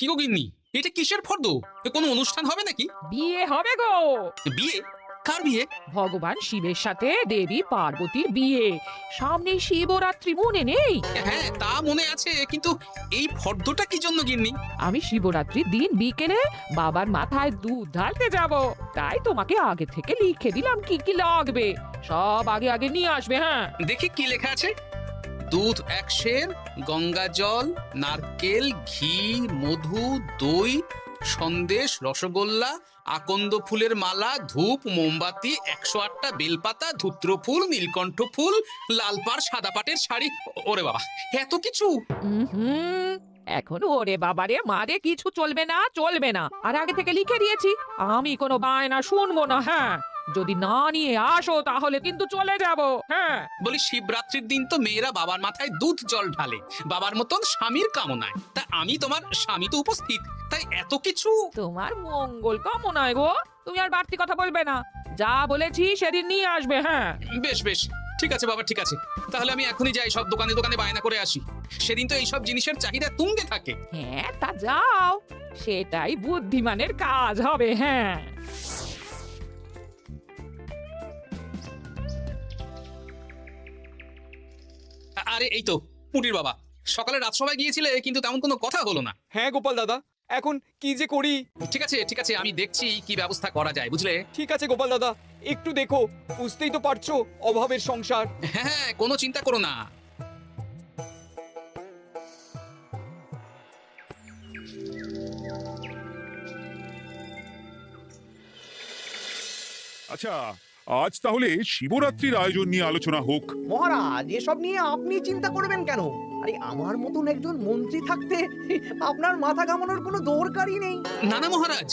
কি গো গিন্নি, এটা কিসের ফর্দ? কোনো অনুষ্ঠান হবে নাকি? বিয়ে হবে গো। বিয়ে? কার বিয়ে? ভগবান শিবের সাথে দেবী পার্বতীর বিয়ে। সামনে শিবরাত্রি, মনে নেই? হ্যাঁ, তা মনে আছে, কিন্তু এই ফর্দটা কি জন্য গিন্নি? আমি শিবরাত্রির দিন বিকেলে বাবার মাথায় দুধ ঢালতে যাব, তাই তোমাকে আগে থেকে লিখে দিলাম কি কি লাগবে। সব আগে আগে নিয়ে আসবে। হ্যাঁ, দেখি কি লেখা আছে। দুধ 1 সের, গঙ্গা জল, নারকেল, ঘি, মধু, দই, সন্দেশ, রসগোল্লা, আকন্দ ফুলের মালা, ধূপ, মোমবাতি, 108টা বেলপাতা, ধূত্র ফুল, নীলকণ্ঠ ফুল, লাল পাড় সাদা পাটের শাড়ি। ওরে বাবা, এত কিছু! হুম, এখন ওরে বাবারে মারে কিছু চলবে না, চলবে না। আর আগে থেকে লিখে দিয়েছি, আমি কোনো বায়না শুনবো না। হ্যাঁ, যদি না নিয়ে আসো তাহলে কিন্তু চলে যাব। হ্যাঁ, বলি, শিবরাত্রির দিন তো মেয়েরা বাবার মাথায় দুধ জল ঢালে বাবার মতন স্বামীর কামনায়। তা আমি তোমার স্বামী তো উপস্থিত, তাই এত কিছু। তোমার মঙ্গল কামনায় গো। তুমি আর বাড়তি কথা বলবে না, যা বলেছি সেদিন নিয়ে আসবে। হ্যাঁ, বেশ বেশ, ঠিক আছে বাবা, ঠিক আছে। তাহলে আমি এখনই যাই, সব দোকানে দোকানে বায়না করে আসি। সেদিন তো এইসব জিনিসের চাহিদা তুঙ্গে থাকে। হ্যাঁ, তা যাও, সেটাই বুদ্ধিমানের কাজ হবে। হ্যাঁ, আরে এই তো পুটির বাবা, সকালে রাজসভায় গিয়েছিলে কিন্তু তেমন কোনো কথা হলো না। হ্যাঁ গোপাল দাদা, এখন কি যে করি। ঠিক আছে ঠিক আছে, আমি দেখছি কি ব্যবস্থা করা যায়, বুঝলে। ঠিক আছে গোপাল দাদা, একটু দেখো, বুঝতেই তো পারছো অভাবের সংসার। হ্যাঁ হ্যাঁ, কোনো চিন্তা করো না। আচ্ছা, আজ তাহলে শিবরাত্রির আয়োজন নিয়ে আলোচনা হোক। মহারাজ, এসব নিয়ে আপনি চিন্তা করবেন কেন? আরে আমার মতন একজন মন্ত্রী থাকতে আপনার মাথা ঘামানোর কোনো দরকারই নেই। না না মহারাজ,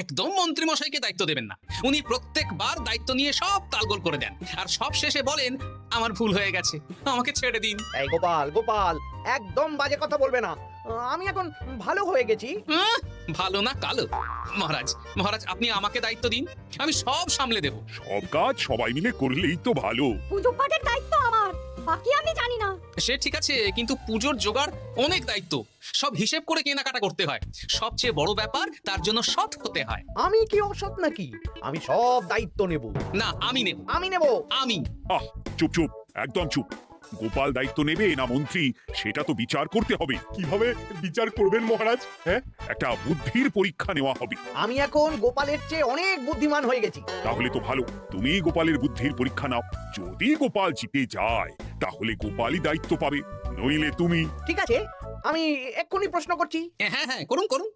একদম মন্ত্রী মশাইকে দায়িত্ব দেবেন না। উনি প্রত্যেকবার দায়িত্ব নিয়ে সব তালগোল করে দেন, আর সব শেষে বলেন আমার ভুল হয়ে গেছে, আমাকে ছেড়ে দিন। এই গোপাল গোপাল, একদম বাজে কথা বলবে না। আমি এখন ভালো হয়ে গেছি। ভালো না কালো? মহারাজ মহারাজ, আপনি আমাকে দায়িত্ব দিন, আমি সব সামলে দেব। সব কাজ সবাই মিলে করলেই তো ভালো। পুজো পাঠের দায়িত্ব আমার, বাকি আমি জানি না। সে ঠিক আছে, কিন্তু পুজোর জোগাড় অনেক দায়িত্ব, সব হিসেব করে কেনাকাটা করতে হয়। সবচেয়ে বড় ব্যাপার, তার জন্য সৎ হতে হয়। আমি কি অসৎ নাকি? আমি সব দায়িত্ব নেব। না, আমি নেব। আমি নেব। আমি। আহ, চুপ চুপ, একদম চুপ। গোপাল দায়িত্ব নেবে না মন্ত্রী, সেটা তো বিচার করতে হবে। কিভাবে বিচার করবেন মহারাজ? হ্যাঁ, একটা বুদ্ধির পরীক্ষা নেওয়া হবে। আমি এখন গোপালের চেয়ে অনেক বুদ্ধিমান হয়ে গেছি। তাহলে তো ভালো, তুমি গোপালের বুদ্ধির পরীক্ষা নাও। যদি গোপাল জিতে যায় তাহলে গোপালই দায়িত্ব পাবে, নইলে তুমি। ঠিক আছে, আমি এক্ষুনি প্রশ্ন করছি। হ্যাঁ হ্যাঁ, করুন করুন।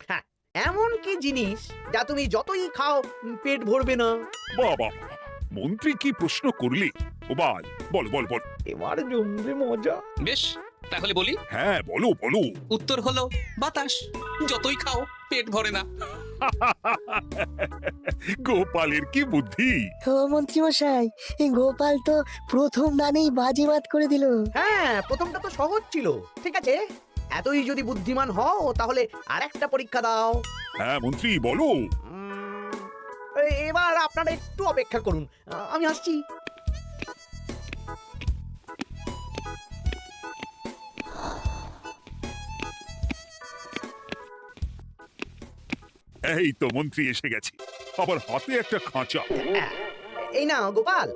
হ্যাঁ, এমন কি জিনিস যা তুমি যতই খাও পেট ভরবে না? বাবা, মন্ত্রী কি প্রশ্ন করলে? গোপাল, বল বল বল। এবার জমবে মজা। বেশ, তাহলে বলি। হ্যাঁ, বলো বলো। উত্তর হলো বাতাস। যতই খাও পেট ভরে না। গোপালের কি বুদ্ধি! ও মন্ত্রী মশাই, গোপাল তো প্রথম দানেই বাজিমাত করে দিল। হ্যাঁ, প্রথমটা তো সহজ ছিল। ঠিক আছে, এতই যদি বুদ্ধিমান হও তাহলে আরেকটা পরীক্ষা দাও। হ্যাঁ মন্ত্রী, বলো। এবার আপনারা একটু অপেক্ষা করুন, আমি আসছি। এই তো মন্ত্রী এসে গেছে, আবার হাতে একটা খাঁচা। এই না গোপাল,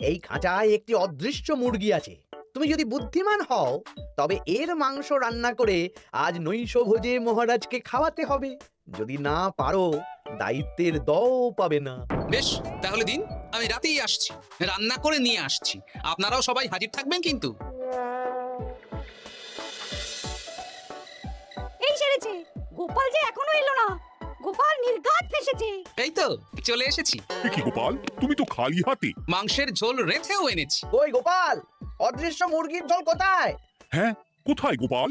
এই খাঁচায় একটি অদৃশ্য মুরগি আছে। তুমি যদি বুদ্ধিমান হও তবে এর মাংস রান্না করে আজ নৈশভোজে মহারাজকে খাওয়াতে হবে। যদি না পারো, দায়িত্বের দও পাবে না। বেশ, তাহলে দিন, আমি রাতেই আসছি, রান্না করে নিয়ে আসছি। আপনারাও সবাই হাজির থাকবেন কিন্তু। এই সেরেছে, গোপাল যে এখনো এলো না। গোপাল নির্ঘাত ফেসেছে। এই তো চলে এসেছি। এ কি গোপাল, তুমি তো খালি হাতে। মাংসের ঝোল রেঁধেও এনেছি। ওই গোপাল, অদৃশ্য মুরগির ঝোল কোথায়? হ্যাঁ, কোথায় গোপাল?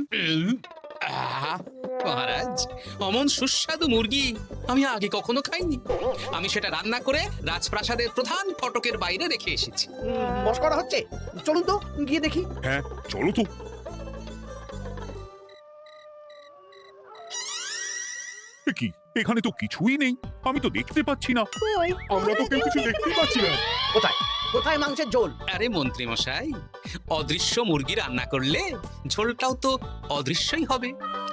মহারাজ, অমন সুস্বাদু মুরগি আমি আগে কখনো খাইনি। আমি সেটা রান্না করে রাজপ্রাসাদের প্রধান ফটকের বাইরে রেখে এসেছি। মস্করা হচ্ছে? চলুন তো গিয়ে দেখি। হ্যাঁ, চলো তো। এ কি, এখানে তো কিছুই নেই, আমি তো দেখতে পাচ্ছি না। কই, আমরা তো কেউ কিছু দেখতে পাচ্ছি না। কোথায় কোথায় মাংসের ঝোল? আরে মন্ত্রী মশাই, অদৃশ্য মুরগি রান্না করলে ঝোলটাও তো অদৃশ্যই হবে।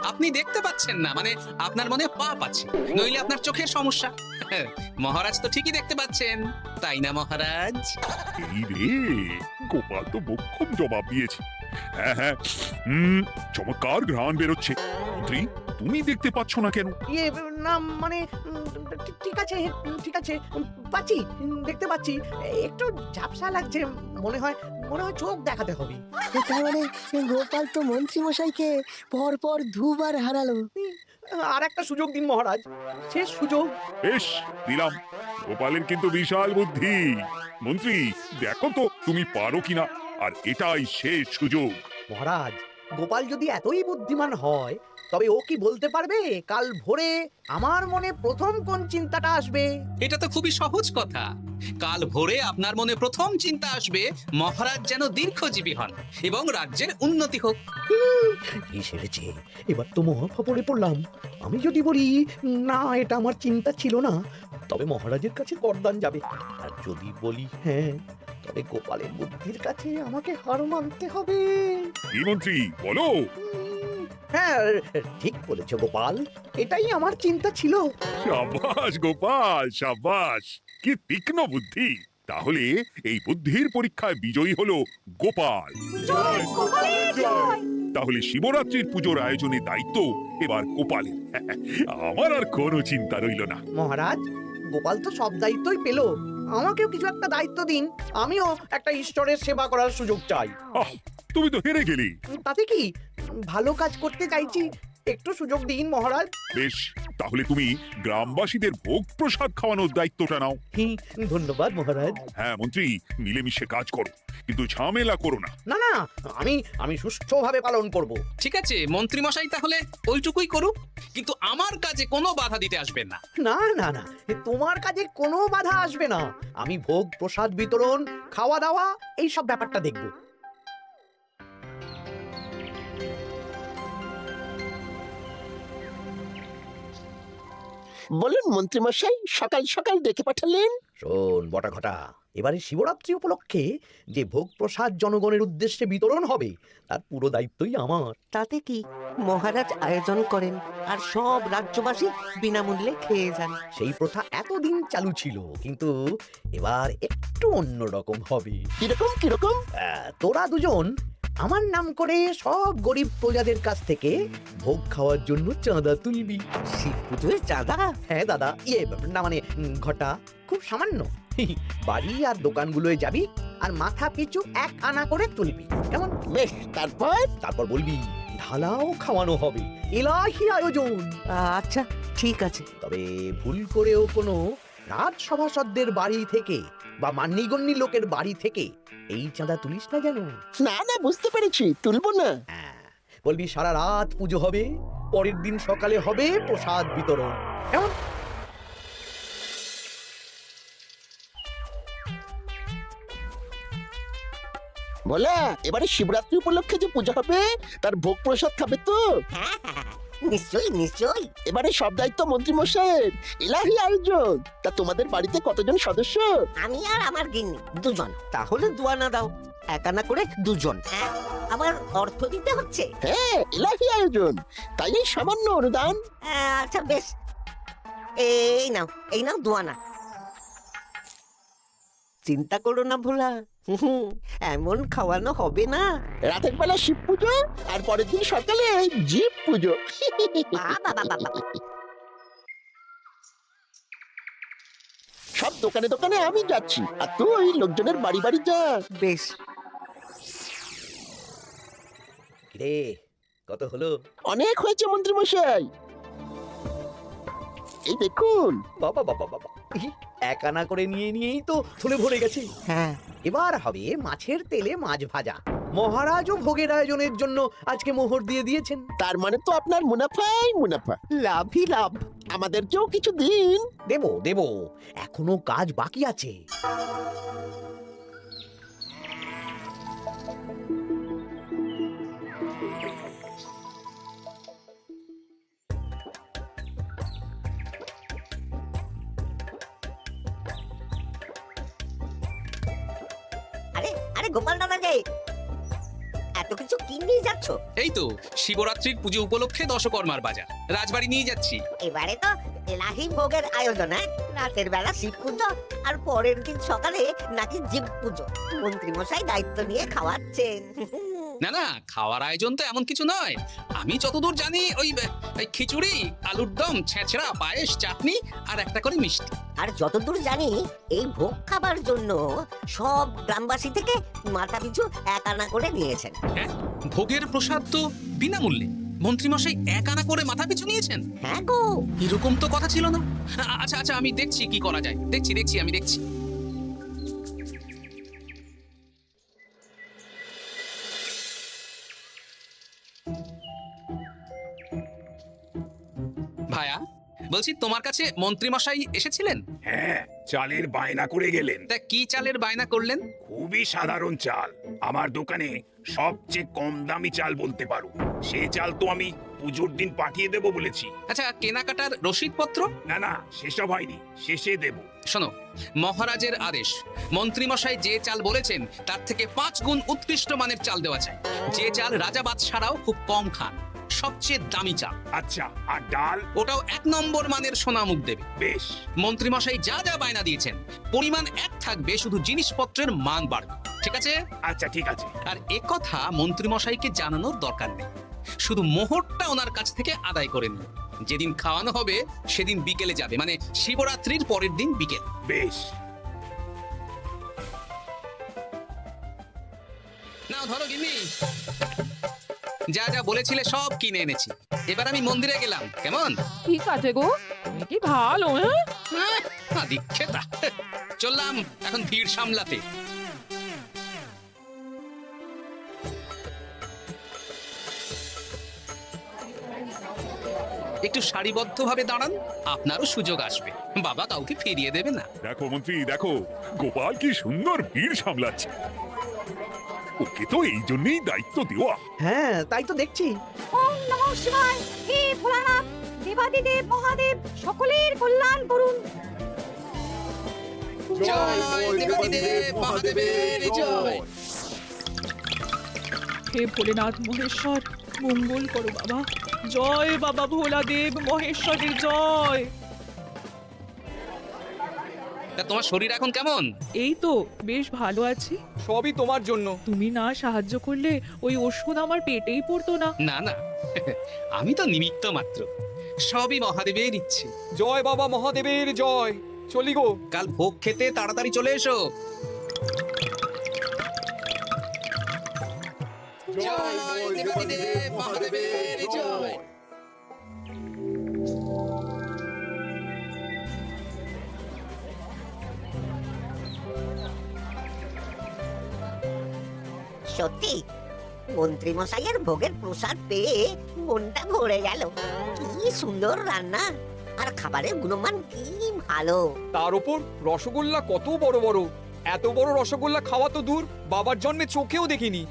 আপনি দেখতে পাচ্ছেন না, মানে আপনার মনে পাপ আছে, নইলে আপনার চোখের সমস্যা। মহারাজ তো ঠিকই দেখতে পাচ্ছেন, তাই না মহারাজ? এই রে, গোপাল তো মোক্ষম জবাব দিয়েছে। হ্যাঁ হ্যাঁ, চমৎকার ঘ্রাণ বেরোচ্ছে। মন্ত্রী, তুমি দেখতে পাচ্ছ না কেন? ইয়ে না মানে ঠিক আছে, ঠিক আছে, পাচ্ছি, দেখতে পাচ্ছি। একটু ঝাপসা লাগছে, মনে হয় চোখ দেখাতে হবে। তার মানে গোপাল তো মন্ত্রী মশাইকে পর দুবার হারালো। আর একটা সুযোগ দিন মহারাজ, শেষ সুযোগ। বেশ, দিলাম। গোপালের কিন্তু বিশাল বুদ্ধি। মন্ত্রী, দেখো তো তুমি পারো কিনা, আর এটাই শেষ সুযোগ। মহারাজ, গোপাল যদি এতই বুদ্ধিমান হয়, তবে ও কি বলতে পারবে কাল ভোরে আমার মনে প্রথম কোন চিন্তাটা আসবে? এটা তো খুবই সহজ কথা। কাল ভোরে আপনার মনে প্রথম চিন্তা আসবে মহারাজ যেন দীর্ঘজীবী হন এবং রাজ্যের উন্নতি হোক। এই সেরেছে, এবার তো মহা ফাপড়ে পড়লাম। আমি যদি বলি না, এটা আমার চিন্তা ছিল না, তবে মহারাজের কাছে করদান যাবে। আর যদি বলি হ্যাঁ, তবে গোপালের বুদ্ধির কাছে আমাকে হার মানতে হবে। কি মন্ত্রী, বলো। হ্যাঁ, ঠিক বলেছ গোপাল, এটাই আমার চিন্তা ছিল। সাবাস গোপাল, সাবাস, কি তীক্ষ্ণ বুদ্ধি। তাহলে এই বুদ্ধির পরীক্ষায় বিজয়ী হলো গোপাল। জয় গোপালের জয়। তাহলে শিবরাত্রির পুজোর আয়োজনের দায়িত্ব এবার গোপালের। আমার আর কোনো চিন্তা রইল না। মহারাজ, গোপাল তো সব দায়িত্বই পেল, আমাকেও কিছু একটা দায়িত্ব দিন। আমিও একটা ঈশ্বরের সেবা করার সুযোগ চাই। আহ, তুমি তো হেরে গেলে। তাতে কি, ভালো কাজ করতে চাইছি, একটু সুযোগ দিন মহারাজ। বেশ, তাহলে তুমি গ্রামবাসীদের ভোগ প্রসাদ খাওয়ানোর দায়িত্বটা নাও। ধন্যবাদ মহারাজ। হ্যাঁ মন্ত্রী, মিলেমিশে কাজ করো, কিন্তু ঝামেলা করো না। না না, আমি সুষ্ঠুভাবে পালন করব। ঠিক আছে মন্ত্রী মশাই, তাহলে ওইটুকুই করুক, কিন্তু আমার কাজে কোনো বাধা দিতে আসবেন না। না না না, তোমার কাজে কোনো বাধা আসবে না। আমি ভোগ প্রসাদ বিতরণ, খাওয়া দাওয়া, এই সব ব্যাপারটা দেখব। বলুন মন্ত্রীমশাই, সকাল সকাল ডেকে পাঠালেন। শোন বটা ঘটা, এবারে শিবরাত্রি উপলক্ষে যে ভোগ প্রসাদ জনগণের উদ্দেশ্যে বিতরণ হবে, তার পুরো দায়িত্বই আমার। তাতে কি, মহারাজ আয়োজন করেন আর সব রাজ্যবাসী বিনামূল্যে খেয়ে যান। সেই প্রথা এতদিন চালু ছিল, কিন্তু এবার একটু অন্যরকম হবে। কিরকম কিরকম? তোরা দুজন আমার নাম করে সব গরিব প্রজাদের কাছ থেকে ভোগ খাওয়ার জন্য চাঁদা তুলবি। শিব পুজোয় চাঁদা? হ্যাঁ দাদা, না মানে ঘটা, খুব সামান্য। বাড়ি আর দোকানগুলোয় যাবি আর মাথা পিছু 1 আনা করে তুলবি, কেমন? বেশ, তারপর বলবি ঢালাও খাওয়ানো হবে, এলাহি আয়োজন। আচ্ছা ঠিক আছে। তবে ভুল করেও কোনো রাজসভাসদদের বাড়ি থেকে বা মান্যিগণ্যি লোকের বাড়ি থেকে এই চাঁদা তুলিস না যেন। না না, বুঝতে পেরেছি, তুলবো না। হ্যাঁ, বলবি সারা রাত পুজো হবে, পরের দিন সকালে হবে প্রসাদ বিতরণ, কেমন? বলা, এবারে শিবরাত্রি উপলক্ষে যে পূজা হবে তার ভোগ প্রসাদ খাবে তো? নিশ্চয়ই নিশ্চয়ই। এবারে সব দায়িত্ব মন্ত্রী মশাইয়ের, এলাহি আয়োজন। তা তোমাদের বাড়িতে কতজন সদস্য? আমি আর আমার গিন্নি দুজন। তাহলে দুয়ানা দাও, 1 আনা করে দুজন। আবার অর্থ দিতে হচ্ছে? হ্যাঁ, এলাহি আয়োজন, তাই এই সামান্য অনুদান। আচ্ছা বেশ, এই নাও 2 আনা। চিন্তা করো না ভোলা, এমন খাওয়ানো হবে না। রাতের বেলা শিব পুজো আর পরের দিন সকালে জীব পুজো। সব দোকানে দোকানে আমি যাচ্ছি, আর তুই লোকজনের বাড়ি বাড়ি যা। বেশ। রে, কত হলো? অনেক হয়েছে মন্ত্রী মশাই, এই দেখুন। বাবা বাবা বাবা, 1 আনা করে নিয়েই তো থলে ভরে গেছে। হ্যাঁ, এবার হবে মাছের তেলে মাছ ভাজা। মহারাজও ভোগের আয়োজনের জন্য আজকে মোহর দিয়ে দিয়েছেন। তার মানে তো আপনার মুনাফাই মুনাফা, লাভই লাভ। আমাদেরকেও কিছু দিন। দেব, এখনো কাজ বাকি আছে। আরে গোপাল দাদা যে এত কিছু কি নিয়ে যাচ্ছ? এই তো শিবরাত্রির পুজো উপলক্ষে দশকর্মার বাজার রাজবাড়ি নিয়ে যাচ্ছি। এবারে তো এলাহি ভোগের আয়োজন, রাতের বেলা শিব পুজো আর পরের দিন সকালে নাকি জীব পুজো। মন্ত্রী মশাই দায়িত্ব নিয়ে খাওয়াচ্ছেন। না না, খাওয়ার আয়োজন তো এমন কিছু নয়। আমি যতদূর জানি ওই খিচুড়ি, আলুর দম, ছেঁচড়া, পায়েস, চাটনি আর একটা করে মিষ্টি। আর যতদূর জানি এই ভোগ খাবার জন্য সব গ্রামবাসী থেকে মাথা পিছু 1 আনা করে নিয়েছেন। হ্যাঁ, ভোগের প্রসাদ তো বিনামূল্যে। মন্ত্রীমশাই 1 আনা করে মাথা পিছু নিয়েছেন? হ্যাঁ গো, এরকম তো কথা ছিল না। আচ্ছা আচ্ছা, আমি দেখছি কি করা যায়। আমি দেখছি। ভায়া, বলছি তোমার কাছে মন্ত্রীমশাই এসেছিলেন? হ্যাঁ, চালের বায়না করে গেলেন। তা কি চালের বায়না করলেন? খুবই সাধারণ চাল। আমার দোকানে সবচেয়ে কম দামি চাল বলতে পারো। সেই চাল তো আমি পুজোর দিন পাঠিয়ে দেব বলেছি। আচ্ছা, কেনাকাটার রসিদপত্র? না না, সেসব হয়নি, শেষে দেব। শোনো, মহারাজের আদেশ, মন্ত্রীমশাই যে চাল বলেছেন তার থেকে 5 গুণ উৎকৃষ্ট মানের চাল দেওয়া চাই। যে চাল রাজা বাদশারাও খুব কম খান, সবচেয়ে দামি চাল। আচ্ছা, আর ডাল? ওটাও 1 নম্বর মানের সোনামুখ দেবে। বেশ। মন্ত্রীমশাই যা যা বায়না দিয়েছেন পরিমাণ এক থাকবে, শুধু জিনিসপত্রের মান বাড়বে। ঠিক আছে? আচ্ছা, ঠিক আছে। আর কথা মন্ত্রীমশাইকে জানানোর দরকার নেই, শুধু মোহরটা ওনার কাছ থেকে আদায় করে নিন। যেদিন খাওয়ানো হবে সেদিন বিকেলে যাবে, মানে শিবরাত্রির পরের দিন বিকেল। বেশ। নাও ধরো গিন্নি, যা যা বলেছিলে সব কিনে এনেছি। এবার আমি মন্দিরে গেলাম, কেমন? ঠিক আছে গো, তুমি কি ভালো। দীক্ষেতা, চললাম এখন ভিড় সামলাতে। একটু সারিবদ্ধভাবে দাঁড়ান, আপনারও সুযোগ আসবে। বাবা কাউকে ফিরিয়ে দেবে না। দেখো মন্ত্রী, দেখো গোপাল কি সুন্দর ভিড় সামলাচ্ছে। ওকে তো এই জন্যই দায়িত্ব দেওয়া। হ্যাঁ, তাই তো দেখছি। ওম নমঃ শিবায়। হে ভোলানাথ, দেবাদিদেব মহাদেব সকলের কল্যাণ করুন। জয় দেবাদিদেব মহাদেবের জয়। হে ভোলেনাথ মহেশ্বর, মঙ্গল করো বাবা। জয় বাবা ভোলাদেব মহেশ্বরের জয়। তা তোমার শরীর এখন কেমন? এই তো বেশ ভালো আছি। সবই তোমার জন্য। তুমি না সাহায্য করলে ওই ওষুধ আমার পেটেই পড়তো না। না না, আমি তো নিমিত্ত মাত্র, সবই মহাদেবের ইচ্ছে। জয় বাবা মহাদেবের জয়। চলি গো। কাল ভোগ খেতে তাড়াতাড়ি চলে এসো। জয় দেবাদিদেব মহাদেবের জয়। সত্যি মন্ত্রী মশাইয়ের ভোগের প্রসাদ পেয়ে মনটা ভরে গেল। কি সুন্দর রান্না, আর খাবারের গুণমান কি ভালো। তার উপর রসগোল্লা কত বড় বড়। এত বড় রসগোল্লা খাওয়া তো দূর, বাবার জন্মে চোখেও দেখিনি।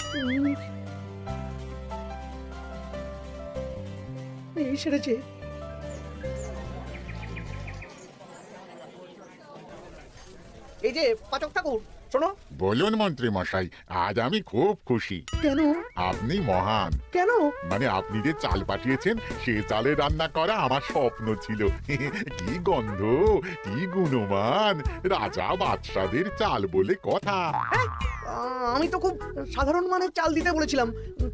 এই সেরেছে। এই যে পাচক ঠাকুর, শোনো। বলুন মন্ত্রী মশাই, আজ আমি খুব খুশি। কেন? আপনি মহান। কেন? মানে আপনি যে চাল পাঠিয়েছেন সে চালে রান্না করা আমার স্বপ্ন ছিল। কি গন্ধ, কি গুণমান, রাজা বাদশাদের চাল বলে কথা। আমি তো খুব সাধারণ মানের চাল দিতে বলেছিলাম,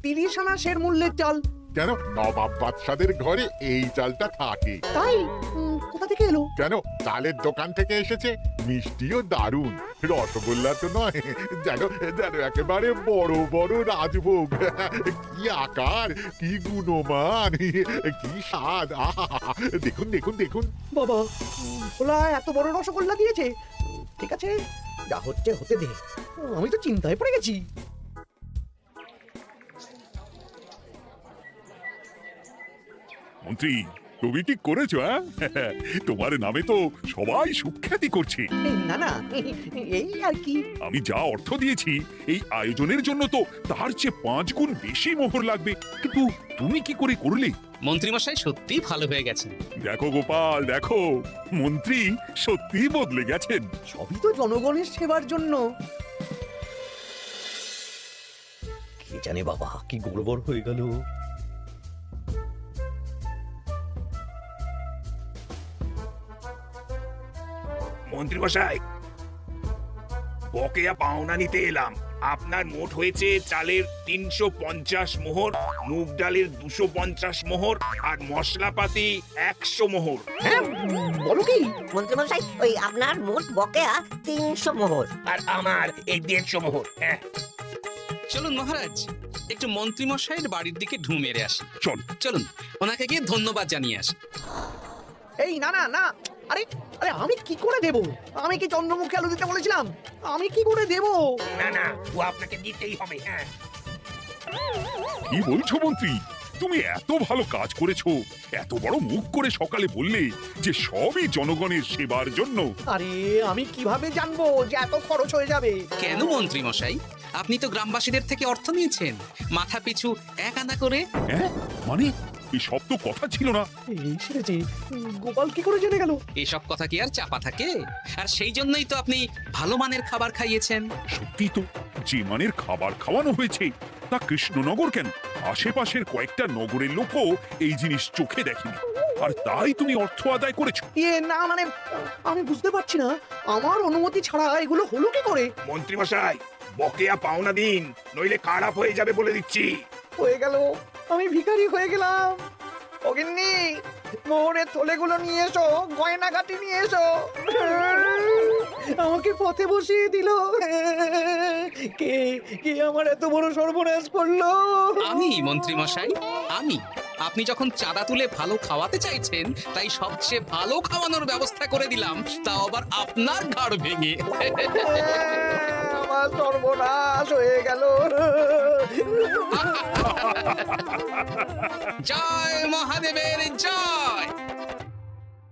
30 আনা সের মূল্যের চাল। কেন, নবাব বাদশাদের ঘরে এই চালটা থাকে। তাই? কোথা থেকে এলো? কেন, চালের দোকান থেকে এসেছে। মিষ্টিও দারুণ, রসগোল্লা তো নয়, যেন যেন একেবারে বড় বড় রাজভোগ। কি আকার, কি গুণমান, কি স্বাদ। দেখুন দেখুন দেখুন। বাবা, ভোলা এত বড় রসগোল্লা দিয়েছে। ঠিক আছে, যা হচ্ছে হতে দে। আমি তো চিন্তায় পড়ে গেছি। মন্ত্রী, তুমি কি করেছো? তোমার নামে তো সবাই সুখ্যাতি করছে। না না, এই আর কি। আমি যা অর্থ দিয়েছি এই আয়োজনের জন্য তো তার চেয়ে 5 গুণ বেশি মোহর লাগবে, কিন্তু তুমি কি করে করলে? মন্ত্রীমশাই সত্যি ভালো হয়ে গেছেন। দেখো গোপাল, দেখো মন্ত্রী সত্যি বদলে গেছেন। সবই তো জনগণের সেবার জন্য। কে জানে বাবা কি গড়বড় হয়ে গেল। মন্ত্রী মশাই, বকেয়া পাওনা নিতে এলাম। আপনার মোট হয়েছে চালের 350 মোহর, মুগ ডালের 250 মোহর, আর মশলাপাতি 100 মোহর। হ্যাঁ বলো কি? মন্ত্রীমশাই ওই আপনার মোট বকেয়া 300 মোহর। আর আমার এই 150 মোহর। হ্যাঁ, চলুন মহারাজ, একটু মন্ত্রী মশাইয়ের বাড়ির দিকে ঢু মেরে আসি। চল। চলুন ওনাকে গিয়ে ধন্যবাদ জানিয়ে আসি। এই না না না, আরে আরে আমি কি করে দেব? আমি কি চন্দ্রমুখী আলু দিতে বলেছিলাম? আমি কি করে দেব? না না, ও আপনাকে দিতেই হবে। হ্যাঁ, কি বলছো মন্ত্রী? তুমি এত ভালো কাজ করেছো, এত বড় মুখ করে সকালে বললে যে সবই জনগণের সেবার জন্য। আরে আমি কিভাবে জানবো যে এত খরচ হয়ে যাবে? কেন মন্ত্রী মশাই, আপনি তো গ্রামবাসীদের থেকে অর্থ নিয়েছেন, মাথা পিছু 1 আনা করে। হ্যাঁ মানে এসব তো কথা ছিল না। এই সেরেছে, গোপাল কি করে জেনে গেল? এসব কথা কি আর চাপা থাকে? আর সেই জন্যই তো আপনি ভালো মানের খাবার খাইয়েছেন। সত্যি তো, যে মানের খাবার খাওয়ানো হয়েছে তা কৃষ্ণনগর কেন, আশেপাশের কয়েকটা নগরের লোকও এই জিনিস চোখে দেখেনি, আর তাই তুমি অর্থ আদায় করেছো। না মানে আমি বুঝতে পারছি না, আমার অনুমতি ছাড়া এগুলো হলো কি করে? মন্ত্রী মশাই, বকেয়া পাওনা দিন, নইলে খারাপ হয়ে যাবে বলে দিচ্ছি। হয়ে গেল, আমি ভিখারি হয়ে গেলাম। অগিন্নি, মোহরের থলেগুলো নিয়ে এসো, গয়নাগাটি নিয়ে এসো। আমাকে পথে বসিয়ে দিল। কে কে আমার এত বড় সর্বনাশ করলো? আমি মন্ত্রী মশাই, আমি। আপনি যখন চাঁদা তুলে ভালো খাওয়াতে চাইছেন, তাই সবচেয়ে ভালো খাওয়ানোর ব্যবস্থা করে দিলাম, তাও আবার আপনার ঘাড় ভেঙে। আমার সর্বনাশ হয়ে গেল। জয় মহাদেবের জয়।